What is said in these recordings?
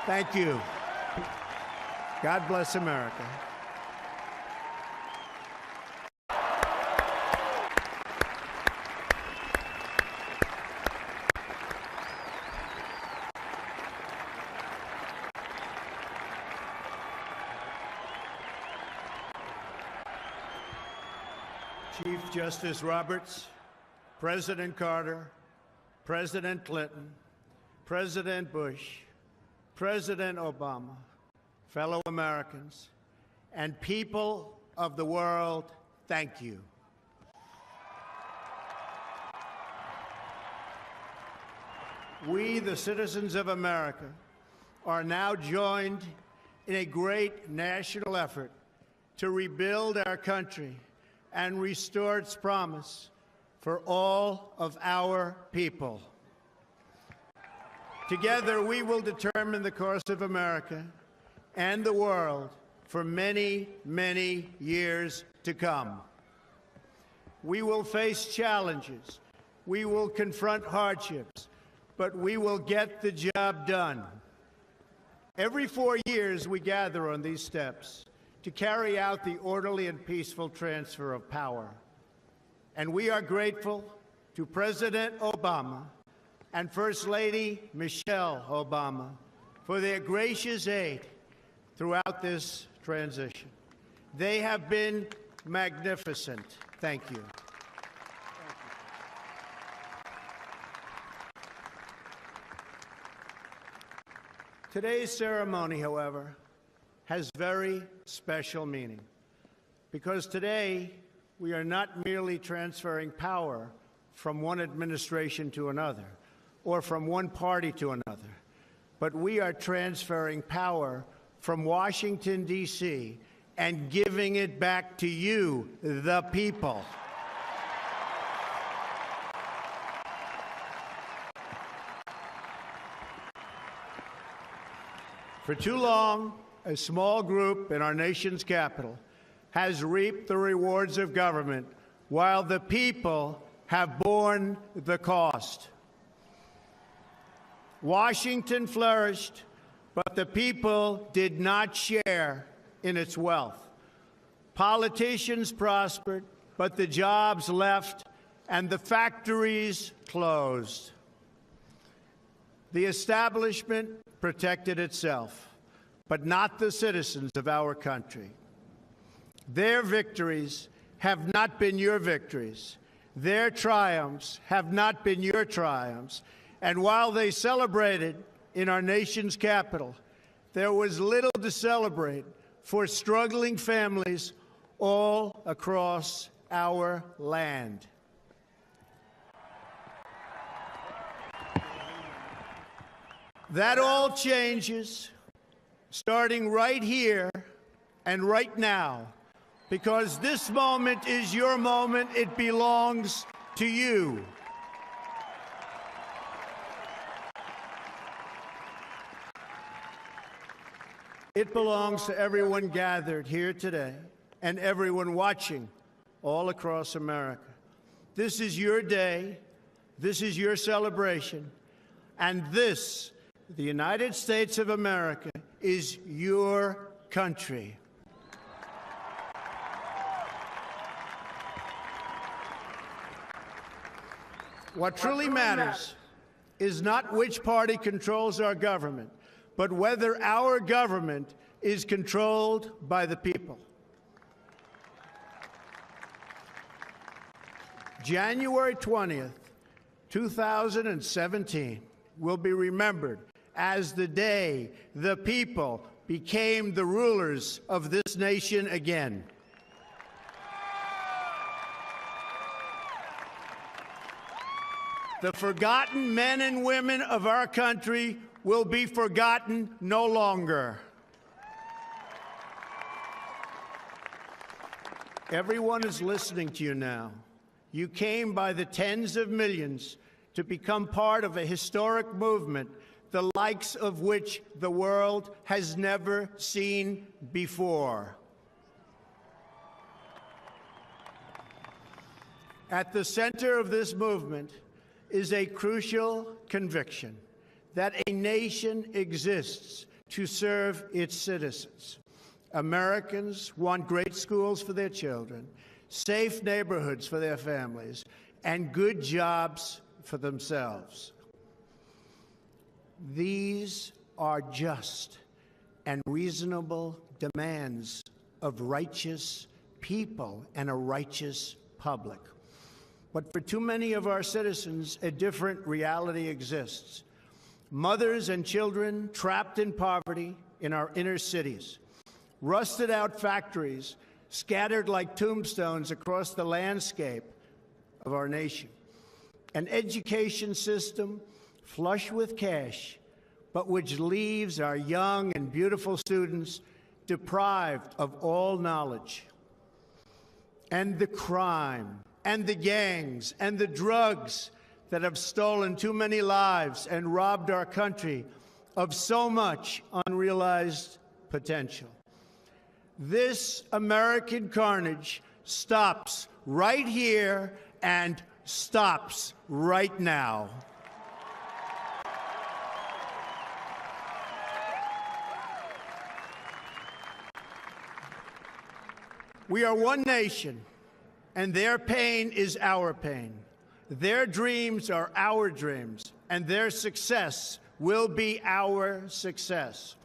Thank you. God bless America. Chief Justice Roberts, President Carter, President Clinton, President Bush, President Obama, fellow Americans, and people of the world, thank you. We, the citizens of America, are now joined in a great national effort to rebuild our country and restore its promise for all of our people. Together, we will determine the course of America and the world for many, many years to come. We will face challenges. We will confront hardships, but we will get the job done. Every 4 years, we gather on these steps to carry out the orderly and peaceful transfer of power. And we are grateful to President Obama and First Lady Michelle Obama for their gracious aid throughout this transition. They have been magnificent. Thank you. Today's ceremony, however, has very special meaning, because today we are not merely transferring power from one administration to another or from one party to another, but we are transferring power from Washington, D.C., and giving it back to you, the people. For too long, a small group in our nation's capital has reaped the rewards of government while the people have borne the cost. Washington flourished, but the people did not share in its wealth. Politicians prospered, but the jobs left and the factories closed. The establishment protected itself, but not the citizens of our country. Their victories have not been your victories. Their triumphs have not been your triumphs. And while they celebrated in our nation's capital, there was little to celebrate for struggling families all across our land. That all changes starting right here and right now, because this moment is your moment. It belongs to you. It belongs to everyone gathered here today and everyone watching all across America. This is your day. This is your celebration. And this, the United States of America, is your country. What truly matters is not which party controls our government, but whether our government is controlled by the people. January 20th, 2017 will be remembered as the day the people became the rulers of this nation again. The forgotten men and women of our country will be forgotten no longer. Everyone is listening to you now. You came by the tens of millions to become part of a historic movement, the likes of which the world has never seen before. At the center of this movement is a crucial conviction that a nation exists to serve its citizens. Americans want great schools for their children, safe neighborhoods for their families, and good jobs for themselves. These are just and reasonable demands of righteous people and a righteous public. But for too many of our citizens, a different reality exists. Mothers and children trapped in poverty in our inner cities, rusted out factories scattered like tombstones across the landscape of our nation, an education system flush with cash, but which leaves our young and beautiful students deprived of all knowledge. And the crime, and the gangs, and the drugs that have stolen too many lives and robbed our country of so much unrealized potential. This American carnage stops right here and stops right now. We are one nation, and their pain is our pain. Their dreams are our dreams, and their success will be our success.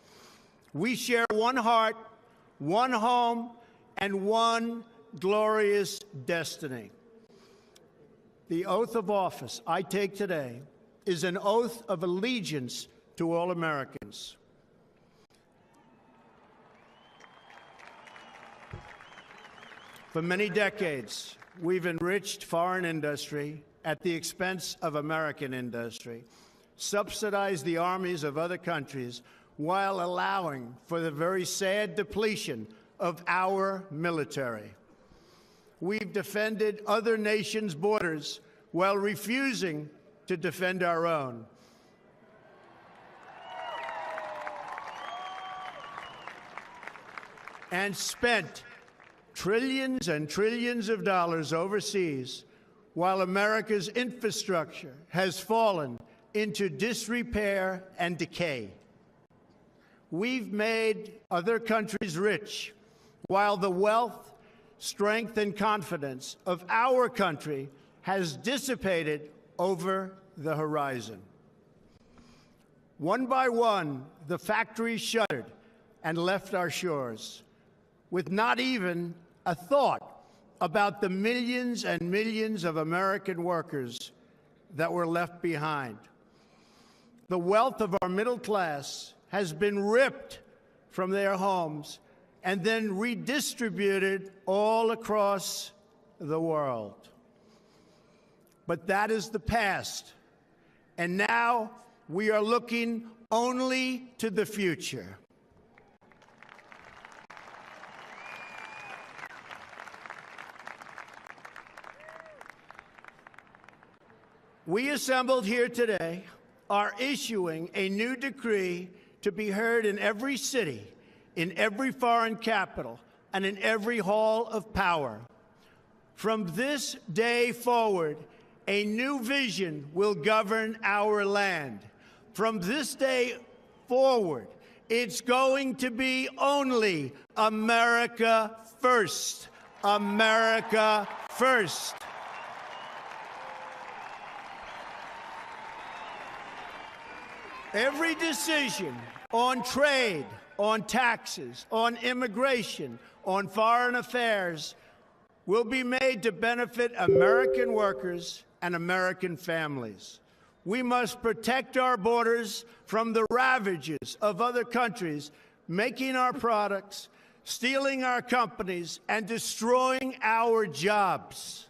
We share one heart, one home, and one glorious destiny. The oath of office I take today is an oath of allegiance to all Americans. For many decades, we've enriched foreign industry at the expense of American industry, subsidized the armies of other countries while allowing for the very sad depletion of our military. We've defended other nations' borders while refusing to defend our own. And spent trillions and trillions of dollars overseas while America's infrastructure has fallen into disrepair and decay. We've made other countries rich while the wealth, strength, and confidence of our country has dissipated over the horizon. One by one, the factories shuttered and left our shores, with not even a thought about the millions and millions of American workers that were left behind. The wealth of our middle class has been ripped from their homes and then redistributed all across the world. But that is the past, and now we are looking only to the future. We assembled here today are issuing a new decree to be heard in every city, in every foreign capital, and in every hall of power. From this day forward, a new vision will govern our land. From this day forward, it's going to be only America first. America first. Every decision on trade, on taxes, on immigration, on foreign affairs will be made to benefit American workers and American families. We must protect our borders from the ravages of other countries making our products, stealing our companies, and destroying our jobs.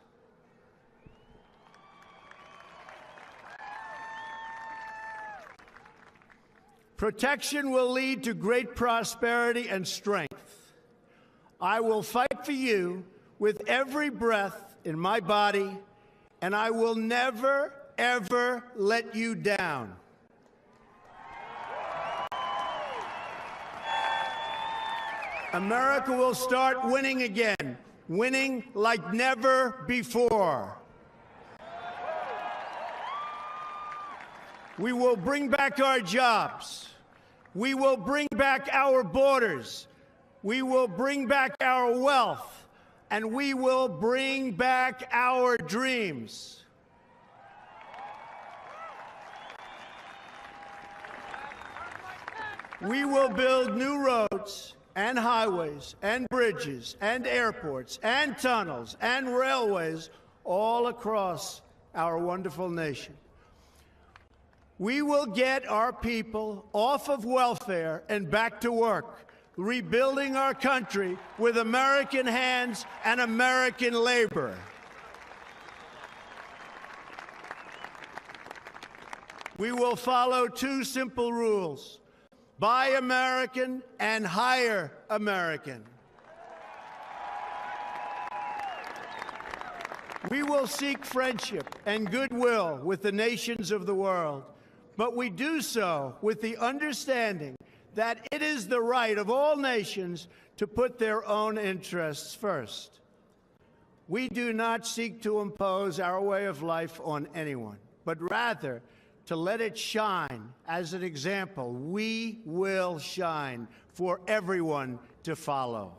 Protection will lead to great prosperity and strength. I will fight for you with every breath in my body, and I will never, ever let you down. America will start winning again, winning like never before. We will bring back our jobs, We will bring back our borders. We will bring back our wealth. And we will bring back our dreams. We will build new roads and highways and bridges and airports and tunnels and railways all across our wonderful nation. We will get our people off of welfare and back to work, rebuilding our country with American hands and American labor. We will follow two simple rules: buy American and hire American. We will seek friendship and goodwill with the nations of the world, but we do so with the understanding that it is the right of all nations to put their own interests first. We do not seek to impose our way of life on anyone, but rather to let it shine as an example. We will shine for everyone to follow.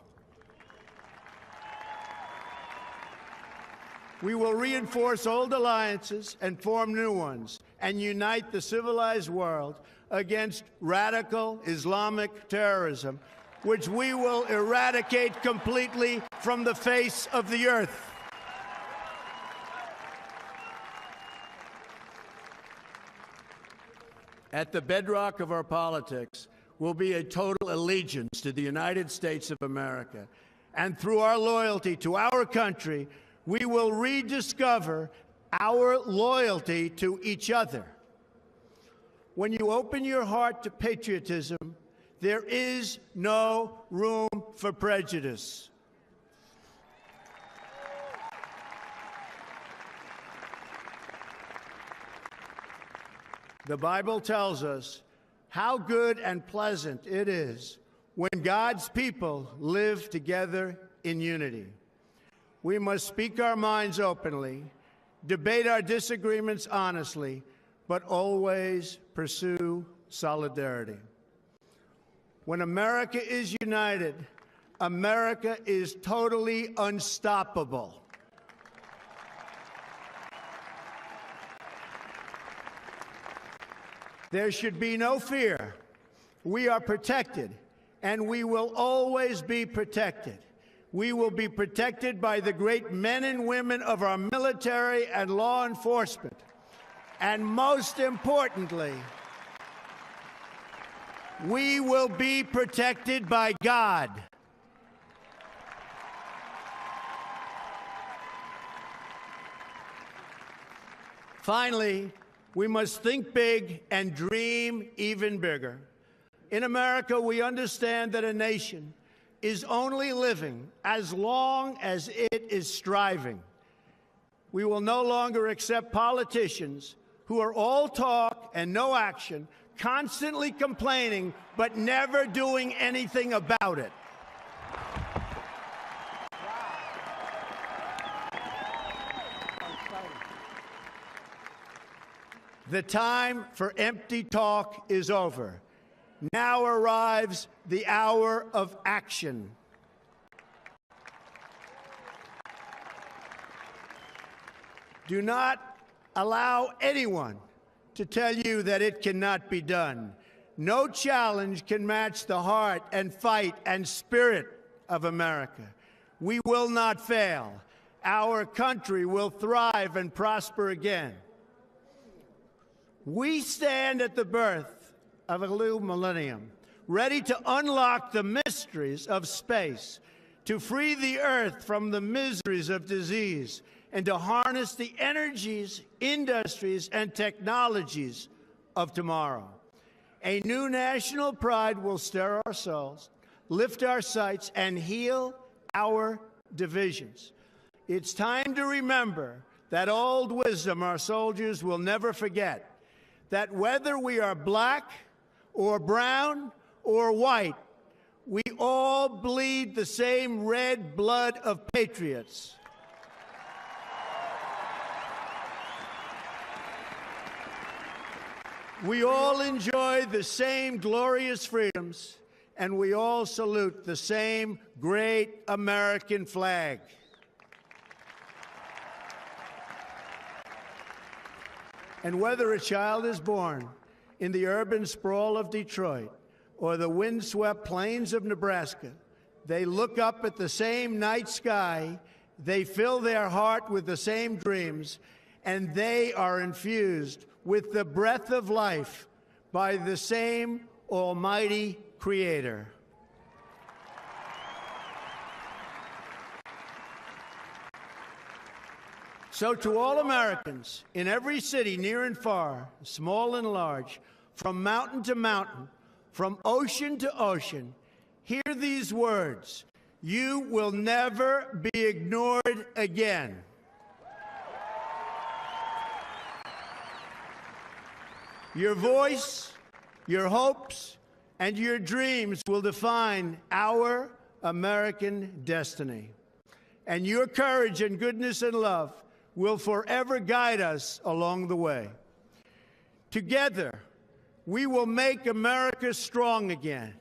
We will reinforce old alliances and form new ones and unite the civilized world against radical Islamic terrorism, which we will eradicate completely from the face of the earth. At the bedrock of our politics will be a total allegiance to the United States of America. And through our loyalty to our country, we will rediscover our loyalty to each other. When you open your heart to patriotism, there is no room for prejudice. The Bible tells us how good and pleasant it is when God's people live together in unity. We must speak our minds openly, debate our disagreements honestly, but always pursue solidarity. When America is united, America is totally unstoppable. There should be no fear. We are protected, and we will always be protected. We will be protected by the great men and women of our military and law enforcement. And most importantly, we will be protected by God. Finally, we must think big and dream even bigger. In America, we understand that a nation is only living as long as it is striving. We will no longer accept politicians who are all talk and no action, constantly complaining but never doing anything about it. The time for empty talk is over. Now arrives the hour of action. Do not allow anyone to tell you that it cannot be done. No challenge can match the heart and fight and spirit of America. We will not fail. Our country will thrive and prosper again. We stand at the birth of a new millennium, ready to unlock the mysteries of space, to free the earth from the miseries of disease, and to harness the energies, industries, and technologies of tomorrow. A new national pride will stir our souls, lift our sights, and heal our divisions. It's time to remember that old wisdom our soldiers will never forget, that whether we are black or brown or white, we all bleed the same red blood of patriots. We all enjoy the same glorious freedoms, and we all salute the same great American flag. And whether a child is born in the urban sprawl of Detroit or the windswept plains of Nebraska, they look up at the same night sky, they fill their heart with the same dreams, and they are infused with the breath of life by the same almighty Creator. So to all Americans in every city, near and far, small and large, from mountain to mountain, from ocean to ocean, hear these words: you will never be ignored again. Your voice, your hopes, and your dreams will define our American destiny. And your courage and goodness and love will forever guide us along the way. Together, we will make America strong again.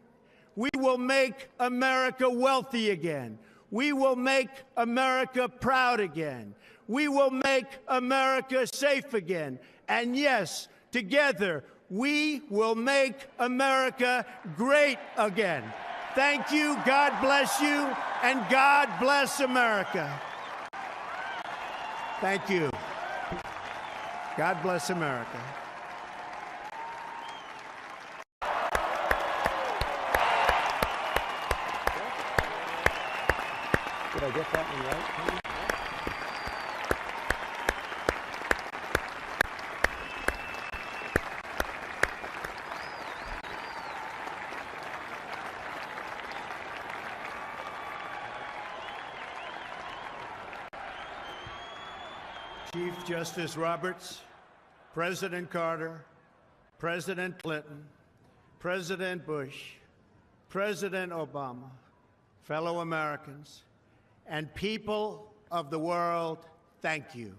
We will make America wealthy again. We will make America proud again. We will make America safe again. And yes, together, we will make America great again. Thank you, God bless you, and God bless America. Thank you. God bless America. Did I get that one right? Chief Justice Roberts, President Carter, President Clinton, President Bush, President Obama, fellow Americans, and people of the world, thank you.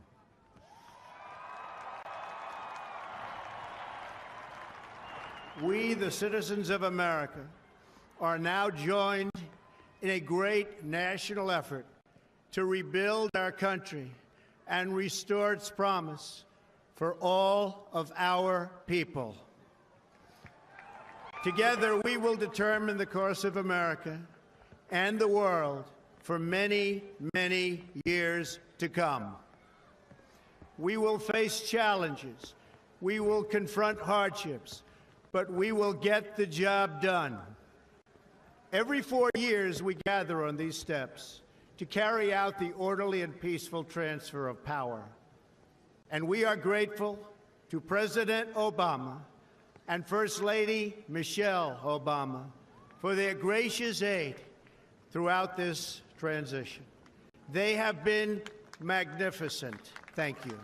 We, the citizens of America, are now joined in a great national effort to rebuild our country and restore its promise for all of our people. Together, we will determine the course of America and the world for many, many years to come. We will face challenges. We will confront hardships, but we will get the job done. Every 4 years, we gather on these steps to carry out the orderly and peaceful transfer of power. And we are grateful to President Obama and First Lady Michelle Obama for their gracious aid throughout this transition. They have been magnificent. Thank you.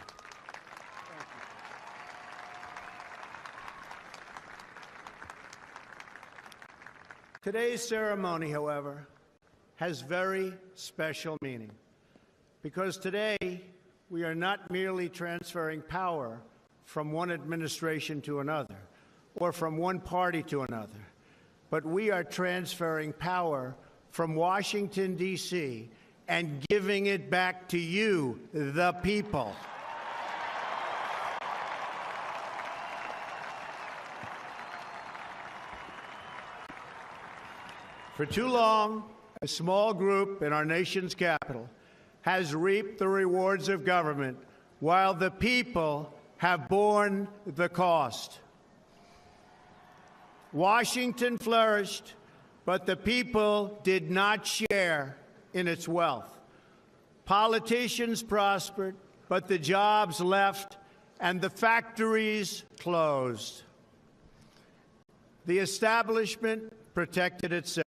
Today's ceremony, however, has very special meaning, because today we are not merely transferring power from one administration to another or from one party to another, but we are transferring power from Washington, D.C., and giving it back to you, the people. For too long, a small group in our nation's capital has reaped the rewards of government while the people have borne the cost. Washington flourished, but the people did not share in its wealth. Politicians prospered, but the jobs left and the factories closed. The establishment protected itself.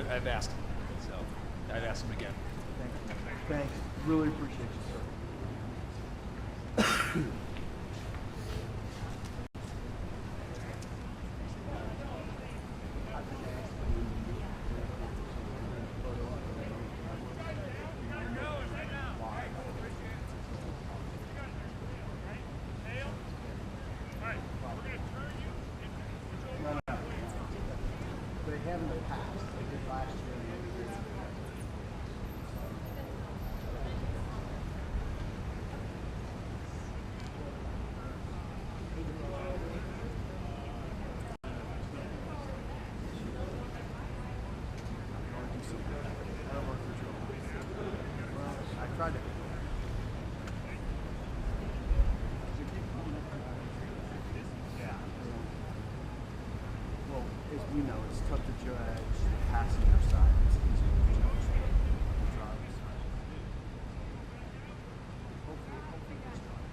I've asked him, so I'd ask him again. Thank you. Thanks. Really appreciate you, sir. No, no. They have in the past. They did last year. And the year before. I tried to. Yeah. Well, as we know, it's tough to judge the passenger side. It's easy to judge the driver's side. Hopefully this time.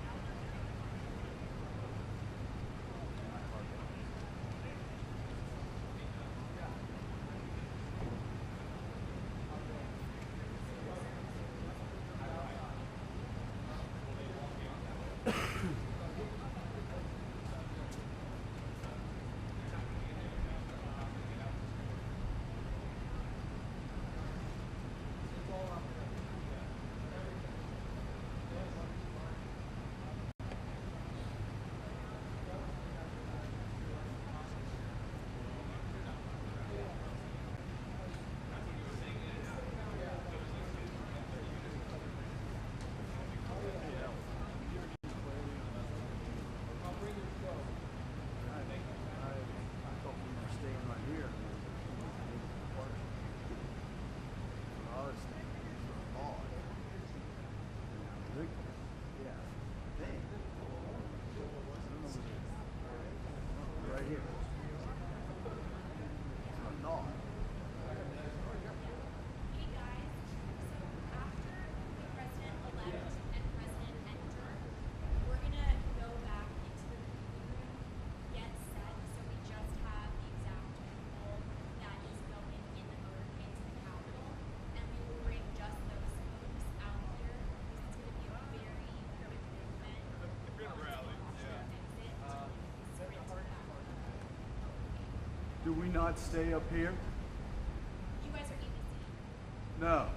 I thought we were staying right here. I was thinking for odd. Yeah. Dang. Right here. It's a dog. Hey guys, so after the president-elect and president enter, we're gonna go back into the meeting room, get set, so we just have the exact people that is going in the motorcade to the Capitol, and we will bring just those folks out here. This is gonna be a very quick movement. Do we not stay up here? You guys are ABC. No.